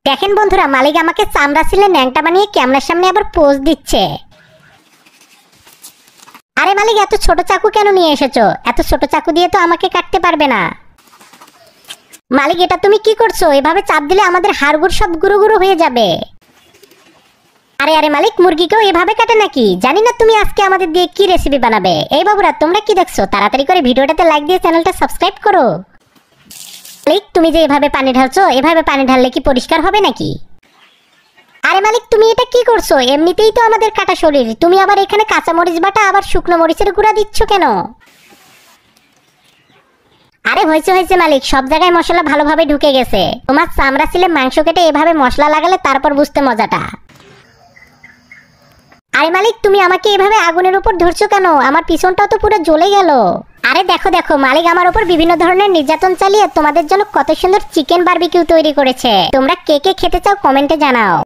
দেখেন বন্ধুরা, মালিক আমাকে চামড়া ছিলে ন্যাংটা বানিয়ে ক্যামেরার সামনে আবার পোজ দিচ্ছে। আরে মালিক, এত ছোট চাকু কেন নিয়ে এসেছো? এত ছোট চাকু দিয়ে তো আমাকে কাটতে পারবে না। মালিক, এটা তুমি কি করছো? এভাবে চাপ দিলে আমাদের হাড়গুড় সব গুঁড়ো গুঁড়ো হয়ে যাবে। আরে আরে মালিক, মুরগিকেও এভাবে কাটে নাকি? জানি না তুমি আজকে আমাদের দিয়ে কি রেসিপি বানাবে। এই বাবুরা, তোমরা কি দেখছো? তাড়াতাড়ি করে ভিডিওটাতে লাইক দিয়ে চ্যানেলটা সাবস্ক্রাইব করো। মালিক, তুমি যে এভাবে পানি ঢালছো, এভাবে পানি ঢাললে কি পরিষ্কার হবে নাকি? আরে মালিক, তুমি এটা কি করছো? এমনিতেই তো আমাদের কাটা শরীর, তুমি আবার এখানে কাঁচা মরিচ বাটা আবার শুকনো মরিচের গুঁড়া দিচ্ছ কেন? আরে হয়েছে হয়েছে মালিক, সব জায়গায় মশলা ভালোভাবে ঢুকে গেছে। তোমার চামড়া ছিলে মাংস কেটে এভাবে মশলা লাগালে তারপর বুঝতে মজাটা। আরে মালিক, তুমি আমাকে এভাবে আগুনের উপর ধরছো কেন? আমার পিছনটাও তো পুরো জ্বলে গেল। আরে দেখো দেখো, মালিক আমার উপর বিভিন্ন ধরনের নির্যাতন চালিয়ে তোমাদের জন্য কত সুন্দর চিকেন বারবিকিউ তৈরি করেছে। তোমরা কে কে খেতে চাও কমেন্টে জানাও।